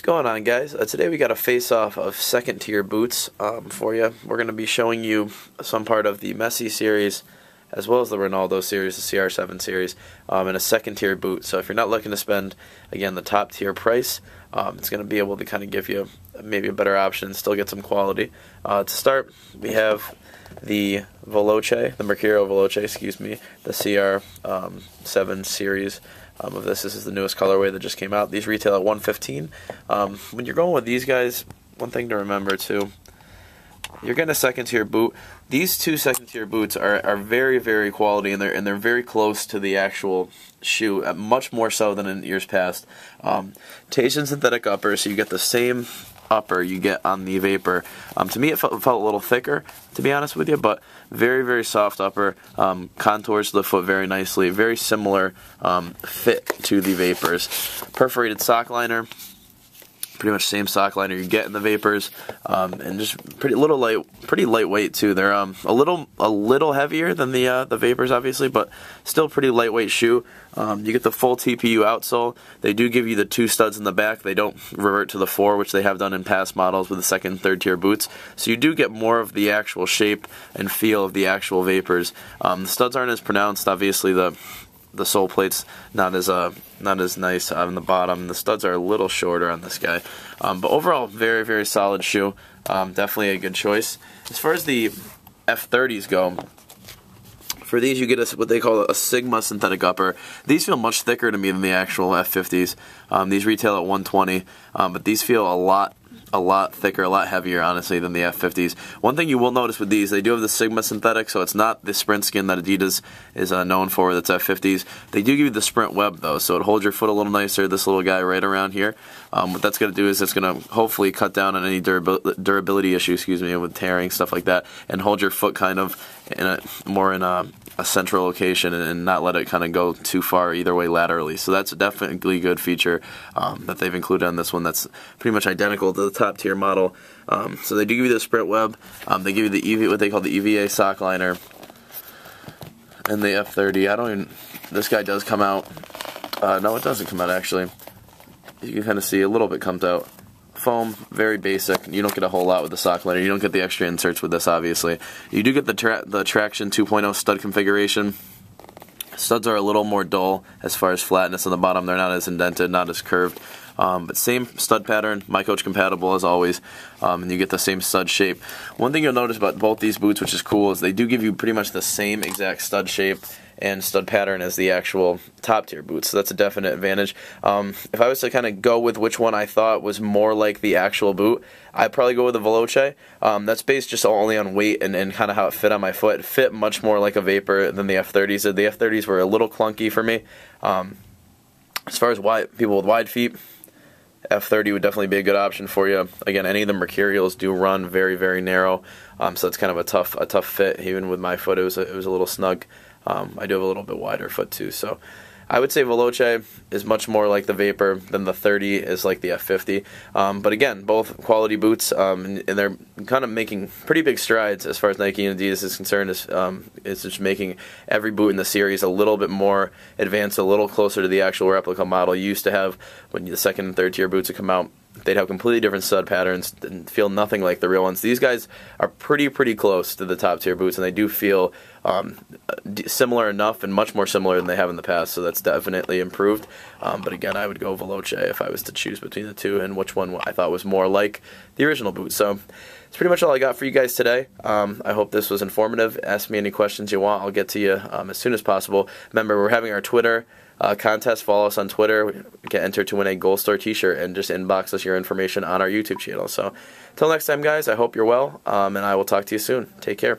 What's going on, guys? Today we got a face-off of second-tier boots for you. We're going to be showing you some part of the Messi series as well as the Ronaldo series, the CR7 series, in a second-tier boot. So if you're not looking to spend, again, the top-tier price, it's going to be able to kind of give you maybe a better option, still get some quality. To start, we have the Veloce, the Mercurial Veloce, the CR7 series of this. This is the newest colorway that just came out. These retail at $115. When you're going with these guys, one thing to remember too, you're getting a second-tier boot. These two second-tier boots are very, very quality, and they're very close to the actual shoe, much more so than in years past. Tasian synthetic upper, so you get the same upper you get on the Vapor. To me, it felt a little thicker, to be honest with you, but very, very soft upper. Contours the foot very nicely. Very similar fit to the Vapors. Perforated sock liner. Pretty much same sock liner you get in the Vapors, and just pretty lightweight too. They're a little heavier than the Vapors, obviously, but still pretty lightweight shoe. You get the full TPU outsole. They do give you the 2 studs in the back. They don't revert to the 4, which they have done in past models with the second and third tier boots. So you do get more of the actual shape and feel of the actual Vapors. The studs aren't as pronounced, obviously. The sole plate's not as nice on the bottom. The studs are a little shorter on this guy. But overall, very, very solid shoe. Definitely a good choice. As far as the F30s go, for these you get what they call a Sigma synthetic upper. These feel much thicker to me than the actual F50s. These retail at $120, but these feel a lot thicker, a lot heavier, honestly, than the F50s. One thing you will notice with these, they do have the Sigma synthetic, so it's not the sprint skin that Adidas is known for, that's F50s. They do give you the sprint web, though, so it holds your foot a little nicer, this little guy right around here. What that's going to do is it's going to hopefully cut down on any durability issues, with tearing, stuff like that, and hold your foot kind of more in a central location and not let it kind of go too far either way laterally. So that's definitely a good feature that they've included on this one. That's pretty much identical to the top tier model. So they do give you the sprint web. They give you the what they call the EVA sock liner, and the F30. This guy does come out. No, it doesn't come out actually. You can kind of see a little bit comes out. Foam, very basic. You don't get a whole lot with the sock liner. You don't get the extra inserts with this, obviously. You do get the Traction 2.0 stud configuration. Studs are a little more dull as far as flatness on the bottom. They're not as indented, not as curved. But same stud pattern, My Coach compatible as always, and you get the same stud shape. One thing you'll notice about both these boots, which is cool, is they do give you pretty much the same exact stud shape and stud pattern as the actual top tier boots, so that's a definite advantage. If I was to kind of go with which one I thought was more like the actual boot, I'd probably go with the Veloce. That's based just only on weight and kind of how it fit on my foot. It fit much more like a Vapor than the F30s did. The F30s were a little clunky for me. As far as people with wide feet, F30 would definitely be a good option for you. Again, any of the Mercurials do run very, very narrow, so it's kind of a tough fit. Even with my foot, it was a little snug. I do have a little bit wider foot too, so I would say Veloce is much more like the Vapor than the 30 is like the F50. But again, both quality boots, and they're kind of making pretty big strides as far as Nike and Adidas is concerned. It's just making every boot in the series a little bit more advanced, a little closer to the actual replica model you used to have when the second and third tier boots would come out. They'd have completely different stud patterns and feel nothing like the real ones. These guys are pretty close to the top tier boots, and they do feel similar enough and much more similar than they have in the past, so that's definitely improved. But again, I would go Veloce if I was to choose between the two and which one I thought was more like the original boot. So that's pretty much all I got for you guys today. I hope this was informative. Ask me any questions you want. I'll get to you as soon as possible. Remember, we're having our Twitter contest. Follow us on Twitter. Get entered to win a Gold Store t-shirt, and just inbox us your information on our YouTube channel. So until next time, guys, I hope you're well, and I will talk to you soon. Take care.